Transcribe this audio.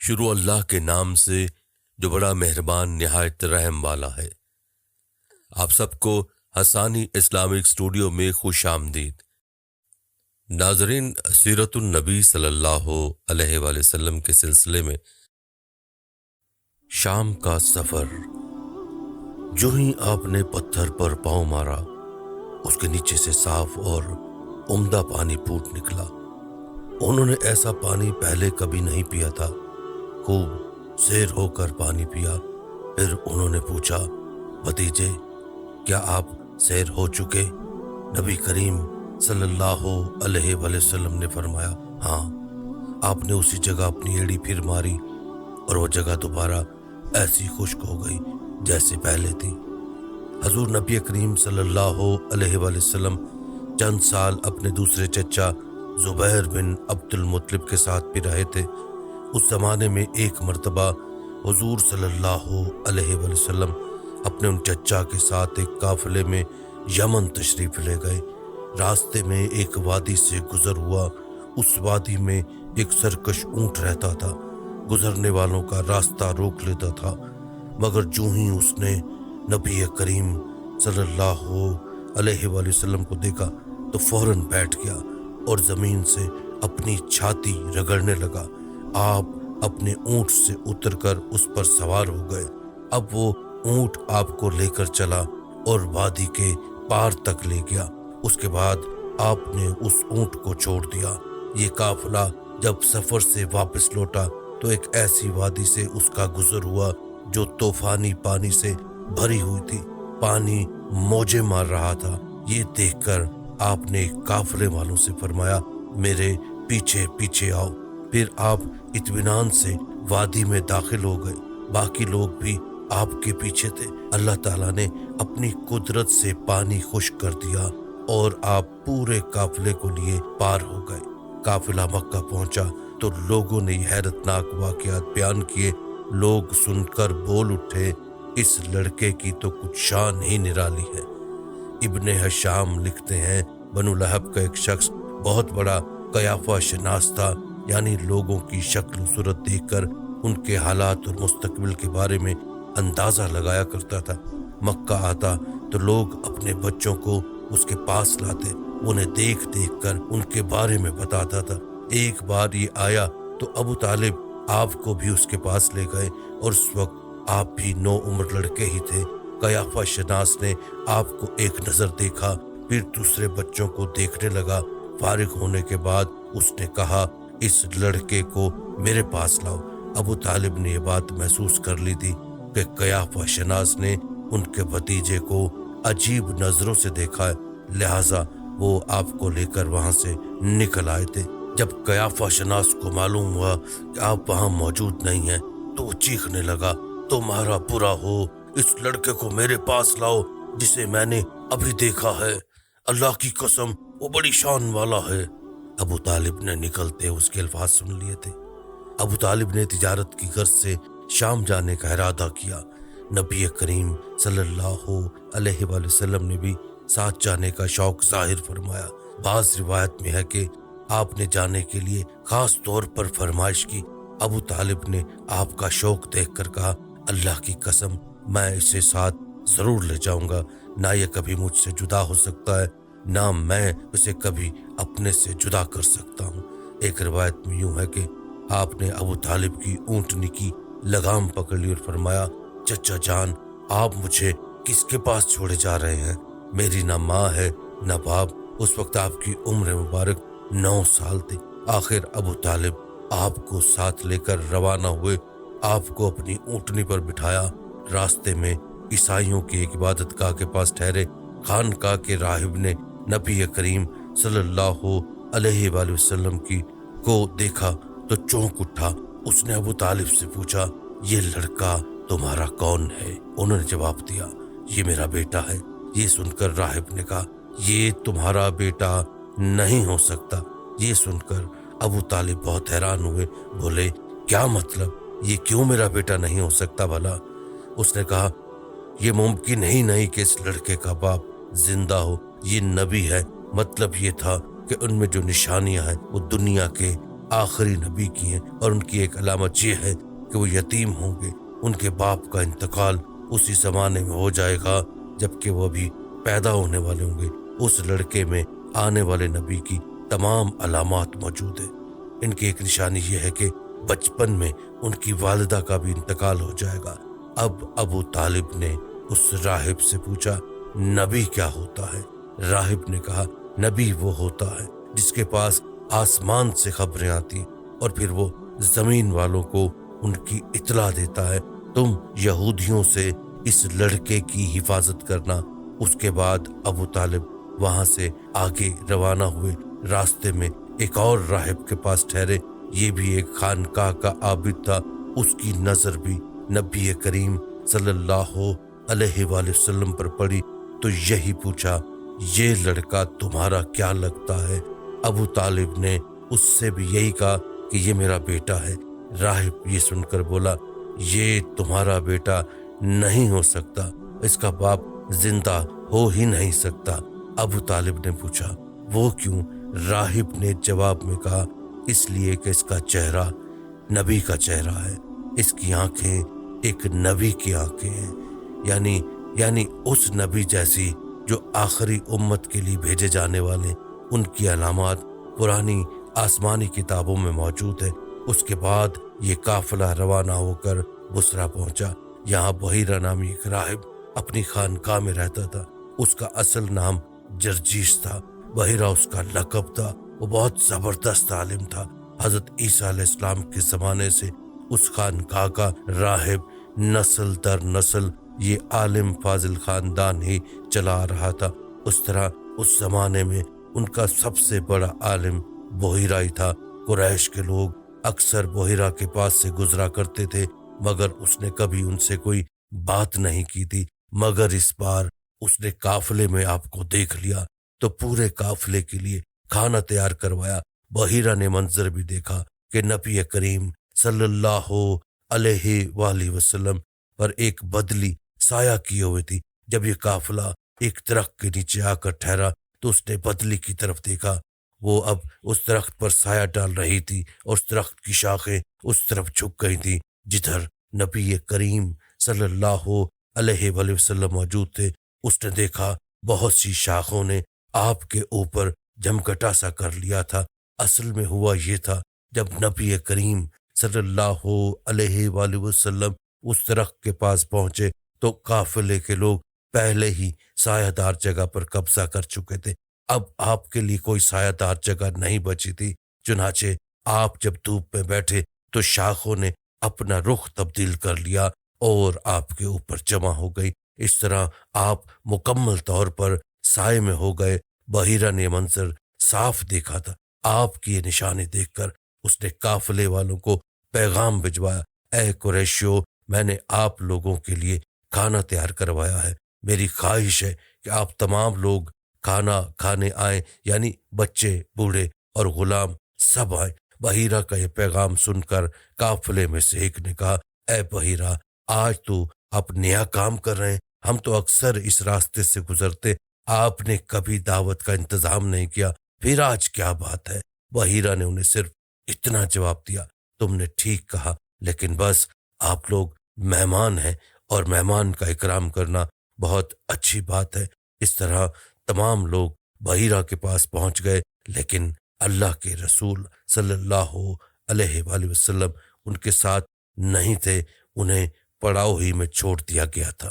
شروع اللہ کے نام سے جو بڑا مہربان نہایت رحم والا ہے۔ آپ سب کو حسانی اسلامک اسٹوڈیو میں خوش آمدید۔ ناظرین، سیرت النبی صلی اللہ علیہ وآلہ وسلم کے سلسلے میں شام کا سفر۔ جو ہی آپ نے پتھر پر پاؤں مارا، اس کے نیچے سے صاف اور عمدہ پانی پھوٹ نکلا۔ انہوں نے ایسا پانی پہلے کبھی نہیں پیا تھا۔ خوب سیر ہو کر پانی پیا۔ پھر انہوں نے پوچھا، بھتیجے، کیا آپ سیر ہو چکے؟ نبی کریم صلی اللہ علیہ وآلہ وسلم نے فرمایا، ہاں۔ آپ نے اسی جگہ اپنی ایڑی پھر ماری اور وہ جگہ دوبارہ ایسی خشک ہو گئی جیسے پہلے تھی۔ حضور نبی کریم صلی اللہ علیہ وآلہ وسلم چند سال اپنے دوسرے چچا زبیر بن عبد المطلب کے ساتھ بھی رہے تھے۔ اس زمانے میں ایک مرتبہ حضور صلی اللہ علیہ وآلہ وسلم اپنے ان چچا کے ساتھ ایک قافلے میں یمن تشریف لے گئے۔ راستے میں ایک وادی سے گزر ہوا۔ اس وادی میں ایک سرکش اونٹ رہتا تھا، گزرنے والوں کا راستہ روک لیتا تھا، مگر جو ہی اس نے نبی کریم صلی اللہ علیہ وآلہ وسلم کو دیکھا تو فوراً بیٹھ گیا اور زمین سے اپنی چھاتی رگڑنے لگا۔ آپ اپنے اونٹ سے اتر کر اس پر سوار ہو گئے۔ اب وہ اونٹ آپ کو لے کر چلا اور وادی کے پار تک لے گیا۔ اس کے بعد آپ نے اس اونٹ کو چھوڑ دیا۔ یہ قافلہ جب سفر سے واپس لوٹا تو ایک ایسی وادی سے اس کا گزر ہوا جو طوفانی پانی سے بھری ہوئی تھی۔ پانی موجیں مار رہا تھا۔ یہ دیکھ کر آپ نے قافلے والوں سے فرمایا، میرے پیچھے پیچھے آؤ۔ پھر آپ اطمینان سے وادی میں داخل ہو گئے۔ باقی لوگ بھی آپ کے پیچھے تھے۔ اللہ تعالیٰ نے اپنی قدرت سے پانی خشک کر دیا اور آپ پورے قافلے کو لیے پار ہو گئے۔ قافلہ مکہ پہنچا تو لوگوں نے یہ حیرتناک واقعات بیان کیے۔ لوگ سن کر بول اٹھے، اس لڑکے کی تو کچھ شان ہی نرالی ہے۔ ابن ہشام لکھتے ہیں، بنو لہب کا ایک شخص بہت بڑا قیافہ شناس تھا، یعنی لوگوں کی شکل و صورت دیکھ کر ان کے حالات اور مستقبل کے بارے میں اندازہ لگایا کرتا تھا۔ مکہ آتا تو لوگ اپنے بچوں کو اس کے پاس لاتے، انہیں دیکھ دیکھ کر ان کے بارے میں بتاتا تھا۔ ایک بار یہ آیا تو ابو طالب آپ کو بھی اس کے پاس لے گئے اور اس وقت آپ بھی 9 عمر لڑکے ہی تھے۔ قیافہ شناس نے آپ کو ایک نظر دیکھا، پھر دوسرے بچوں کو دیکھنے لگا۔ فارغ ہونے کے بعد اس نے کہا، اس لڑکے کو میرے پاس لاؤ۔ ابو طالب نے یہ بات محسوس کر لی تھی کہ قیافہ شناس نے ان کے بھتیجے کو عجیب نظروں سے دیکھا ہے، لہٰذا وہ آپ کو لے کر وہاں سے نکل آئے تھے۔ جب قیافہ شناس کو معلوم ہوا کہ آپ وہاں موجود نہیں ہیں تو وہ چیخنے لگا، تمہارا برا ہو، اس لڑکے کو میرے پاس لاؤ جسے میں نے ابھی دیکھا ہے۔ اللہ کی قسم وہ بڑی شان والا ہے۔ ابو طالب نے نکلتے اس کے الفاظ سن لیے تھے۔ ابو طالب نے تجارت کی غرض سے شام جانے کا ارادہ کیا۔ نبی کریم صلی اللہ علیہ وآلہ وسلم نے بھی ساتھ جانے کا شوق ظاہر فرمایا۔ بعض روایت میں ہے کہ آپ نے جانے کے لیے خاص طور پر فرمائش کی۔ ابو طالب نے آپ کا شوق دیکھ کر کہا، اللہ کی قسم میں اسے ساتھ ضرور لے جاؤں گا، نہ یہ کبھی مجھ سے جدا ہو سکتا ہے، نہ میں اسے کبھی اپنے سے جدا کر سکتا ہوں۔ ایک روایت میں یوں ہے کہ آپ نے ابو طالب کی اونٹنی کی لگام پکڑ لی اور فرمایا، چچا جان، آپ مجھے کس کے پاس چھوڑے جا رہے ہیں؟ میری نہ ماں ہے نہ باپ۔ اس وقت آپ کی عمر مبارک 9 سال تھی۔ آخر ابو طالب آپ کو ساتھ لے کر روانہ ہوئے، آپ کو اپنی اونٹنی پر بٹھایا۔ راستے میں عیسائیوں کی ایک عبادت گاہ کے پاس ٹھہرے۔ خانقاہ کے راہب نے نبی کریم صلی اللہ علیہ وآلہ وسلم کو دیکھا تو چونک اٹھا۔ اس نے ابو طالب سے پوچھا، یہ لڑکا تمہارا کون ہے؟ انہوں نے جواب دیا، یہ میرا بیٹا ہے۔ یہ سن کر راہب نے کہا، یہ تمہارا بیٹا نہیں ہو سکتا۔ یہ سن کر ابو طالب بہت حیران ہوئے، بولے، کیا مطلب؟ یہ کیوں میرا بیٹا نہیں ہو سکتا بھلا؟ اس نے کہا، یہ ممکن ہی نہیں کہ اس لڑکے کا باپ زندہ ہو، یہ نبی ہے۔ مطلب یہ تھا کہ ان میں جو نشانیاں ہیں وہ دنیا کے آخری نبی کی ہیں، اور ان کی ایک علامت یہ ہے کہ وہ یتیم ہوں گے۔ ان کے باپ کا انتقال اسی زمانے میں ہو جائے گا جبکہ وہ بھی پیدا ہونے والے ہوں گے۔ اس لڑکے میں آنے والے نبی کی تمام علامات موجود ہیں۔ ان کی ایک نشانی یہ ہے کہ بچپن میں ان کی والدہ کا بھی انتقال ہو جائے گا۔ اب ابو طالب نے اس راہب سے پوچھا، نبی کیا ہوتا ہے؟ راہب نے کہا، نبی وہ ہوتا ہے جس کے پاس آسمان سے خبریں آتی اور پھر وہ زمین والوں کو ان کی اطلاع دیتا ہے۔ تم یہودیوں سے اس لڑکے کی حفاظت کرنا۔ اس کے بعد ابو طالب وہاں سے آگے روانہ ہوئے۔ راستے میں ایک اور راہب کے پاس ٹھہرے، یہ بھی ایک خانقاہ کا عابد تھا۔ اس کی نظر بھی نبی کریم صلی اللہ علیہ وآلہ وسلم پر پڑی تو یہی پوچھا، یہ لڑکا تمہارا کیا لگتا ہے؟ ابو طالب نے اس سے بھی یہی کہا کہ یہ میرا بیٹا ہے۔ راہب یہ سن کر بولا، یہ تمہارا بیٹا نہیں ہو سکتا، اس کا باپ زندہ ہو ہی نہیں سکتا۔ ابو طالب نے پوچھا، وہ کیوں؟ راہب نے جواب میں کہا، اس لیے کہ اس کا چہرہ نبی کا چہرہ ہے، اس کی آنکھیں ایک نبی کی آنکھیں ہیں، یعنی اس نبی جیسی جو آخری امت کے لیے بھیجے جانے والے، ان کی علامات پرانی آسمانی کتابوں میں موجود ہے۔ اس کے بعد یہ قافلہ روانہ ہو کر بصرہ پہنچا۔ یہاں بحیرہ نامی ایک راہب اپنی خانقاہ میں رہتا تھا۔ اس کا اصل نام جرجیس تھا، بحیرہ اس کا لقب تھا۔ وہ بہت زبردست عالم تھا۔ حضرت عیسیٰ علیہ السلام کے زمانے سے اس خانقاہ کا راہب نسل در نسل یہ عالم فاضل خاندان ہی چلا آ رہا تھا۔ اس طرح اس زمانے میں ان کا سب سے بڑا عالم بحیرہ ہی تھا۔ قریش کے لوگ اکثر بحیرہ کے پاس سے گزرا کرتے تھے، مگر اس نے کبھی ان سے کوئی بات نہیں کی تھی۔ مگر اس بار اس نے قافلے میں آپ کو دیکھ لیا تو پورے قافلے کے لیے کھانا تیار کروایا۔ بحیرہ نے منظر بھی دیکھا کہ نبی کریم صلی اللہ علیہ وآلہ وسلم پر ایک بدلی سایہ کیے ہوئے تھی۔ جب یہ قافلہ ایک درخت کے نیچے آ کر ٹھہرا تو اس نے بدلی کی طرف دیکھا، وہ اب اس درخت پر سایہ ڈال رہی تھی اور اس درخت کی شاخیں اس طرف جھک گئی تھی جدھر نبی کریم صلی اللہ علیہ وآلہ وسلم موجود تھے۔ اس نے دیکھا بہت سی شاخوں نے آپ کے اوپر جمگٹا سا کر لیا تھا۔ اصل میں ہوا یہ تھا، جب نبی کریم صلی اللہ علیہ وآلہ وسلم اس درخت کے پاس پہنچے تو قافلے کے لوگ پہلے ہی سایہ دار جگہ پر قبضہ کر چکے تھے۔ اب آپ کے لیے کوئی سایہ دار جگہ نہیں بچی تھی، چنانچہ آپ جب دھوپ میں بیٹھے تو شاخوں نے اپنا رخ تبدیل کر لیا اور آپ کے اوپر جمع ہو گئی۔ اس طرح آپ مکمل طور پر سائے میں ہو گئے۔ بحیرہ نے منظر صاف دیکھا تھا۔ آپ کی یہ نشانی دیکھ کر اس نے قافلے والوں کو پیغام بھجوایا، اے قریشیو، میں نے آپ لوگوں کے لیے کھانا تیار کروایا ہے۔ میری خواہش ہے کہ آپ تمام لوگ کھانا کھانے آئیں، یعنی بچے، بوڑھے اور غلام سب آئیں۔ بحیرہ کا یہ پیغام سن کر قافلے میں سے ایک نے کہا، اے بحیرہ، آج تو آپ نیا کام کر رہے ہیں، ہم تو اکثر اس راستے سے گزرتے، آپ نے کبھی دعوت کا انتظام نہیں کیا، پھر آج کیا بات ہے؟ بحیرہ نے انہیں صرف اتنا جواب دیا، تم نے ٹھیک کہا، لیکن بس آپ لوگ مہمان ہیں اور مہمان کا اکرام کرنا بہت اچھی بات ہے۔ اس طرح تمام لوگ بحیرہ کے پاس پہنچ گئے، لیکن اللہ کے رسول صلی اللہ علیہ وآلہ وسلم ان کے ساتھ نہیں تھے، انہیں پڑاؤ ہی میں چھوڑ دیا گیا تھا۔